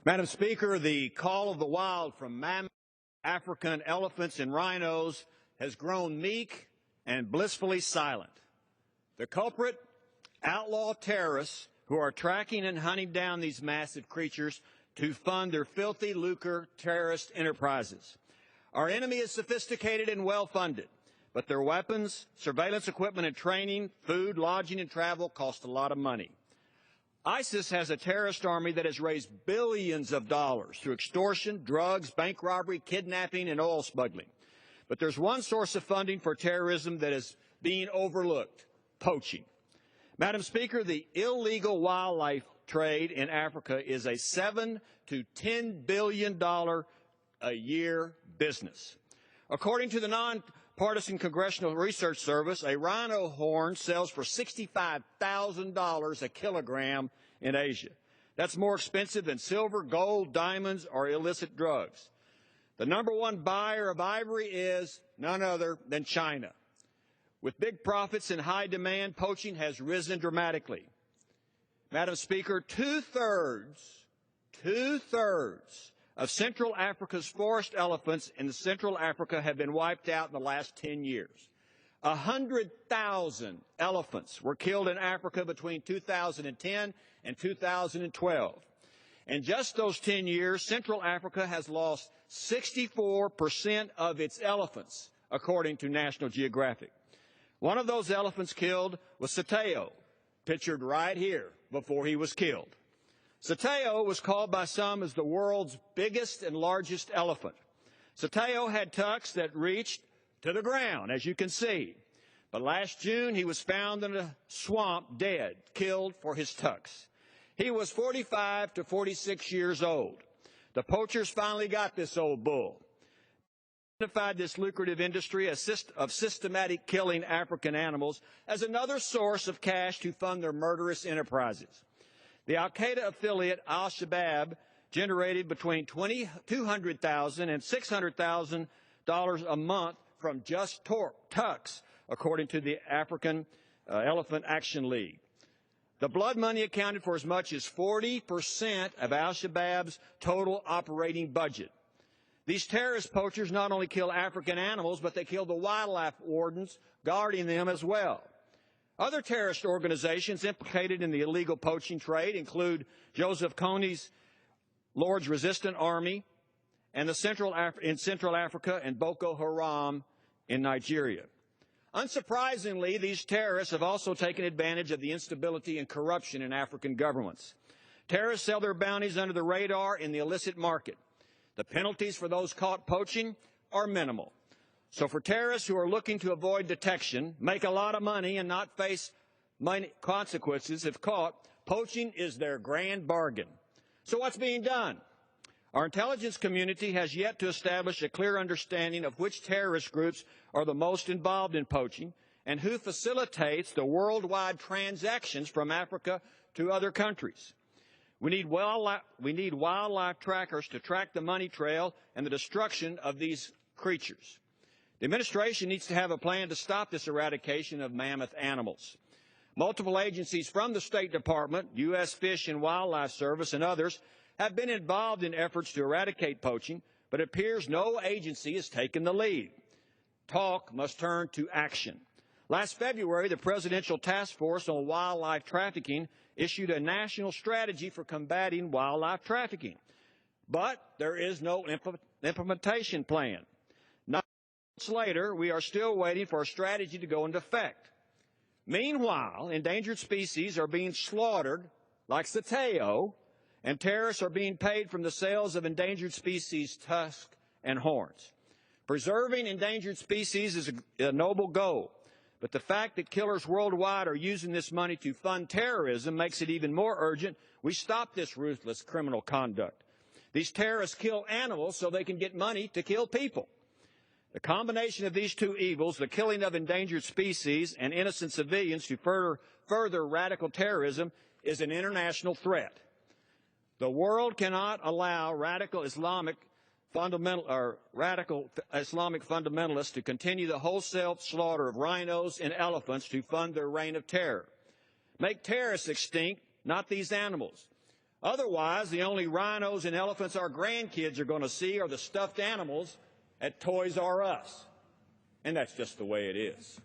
Madam Speaker, the call of the wild from mammoth, African elephants, and rhinos has grown meek and blissfully silent. The culprit, outlaw terrorists who are tracking and hunting down these massive creatures to fund their filthy lucre terrorist enterprises. Our enemy is sophisticated and well-funded, but their weapons, surveillance equipment and training, food, lodging, and travel cost a lot of money. ISIS has a terrorist army that has raised billions of dollars through extortion, drugs, bank robbery, kidnapping, and oil smuggling. But there's one source of funding for terrorism that is being overlooked: poaching. Madam Speaker, the illegal wildlife trade in Africa is a $7 to $10 billion a year business. According to the Nonpartisan Congressional Research Service, a rhino horn sells for $65,000 a kilogram in Asia. That's more expensive than silver, gold, diamonds, or illicit drugs. The number one buyer of ivory is none other than China. With big profits and high demand, poaching has risen dramatically. Madam Speaker, two-thirds of Central Africa's forest elephants in Central Africa have been wiped out in the last 10 years. 100,000 elephants were killed in Africa between 2010 and 2012. In just those 10 years, Central Africa has lost 64% of its elephants, according to National Geographic. One of those elephants killed was Sateo, pictured right here before he was killed. Sateo was called by some as the world's biggest and largest elephant. Sateo had tucks that reached to the ground, as you can see. But last June, he was found in a swamp dead, killed for his tucks. He was 45 to 46 years old. The poachers finally got this old bull. They identified this lucrative industry of systematic killing African animals as another source of cash to fund their murderous enterprises. The Al-Qaeda affiliate Al-Shabaab generated between $200,000 and $600,000 a month from just tucks, according to the African Elephant Action League. The blood money accounted for as much as 40% of Al-Shabaab's total operating budget. These terrorist poachers not only kill African animals, but they kill the wildlife wardens guarding them as well. Other terrorist organizations implicated in the illegal poaching trade include Joseph Kony's Lord's Resistance Army and in Central Africa and Boko Haram in Nigeria. Unsurprisingly, these terrorists have also taken advantage of the instability and corruption in African governments. Terrorists sell their bounties under the radar in the illicit market. The penalties for those caught poaching are minimal. So for terrorists who are looking to avoid detection, make a lot of money, and not face consequences if caught, poaching is their grand bargain. So what's being done? Our intelligence community has yet to establish a clear understanding of which terrorist groups are the most involved in poaching and who facilitates the worldwide transactions from Africa to other countries. We need wildlife trackers to track the money trail and the destruction of these creatures. The administration needs to have a plan to stop this eradication of mammoth animals. Multiple agencies from the State Department, U.S. Fish and Wildlife Service, and others have been involved in efforts to eradicate poaching, but it appears no agency has taken the lead. Talk must turn to action. Last February, the Presidential Task Force on Wildlife Trafficking issued a national strategy for combating wildlife trafficking. But there is no implementation plan. 9 months later, we are still waiting for a strategy to go into effect. Meanwhile, endangered species are being slaughtered like Sateo, and terrorists are being paid from the sales of endangered species tusks and horns. Preserving endangered species is a noble goal, but the fact that killers worldwide are using this money to fund terrorism makes it even more urgent we stop this ruthless criminal conduct. These terrorists kill animals so they can get money to kill people. The combination of these two evils, the killing of endangered species and innocent civilians to further radical terrorism, is an international threat. The world cannot allow radical Islamic fundamentalists to continue the wholesale slaughter of rhinos and elephants to fund their reign of terror. Make terrorists extinct, not these animals. Otherwise, the only rhinos and elephants our grandkids are going to see are the stuffed animals at Toys R Us. And that's just the way it is.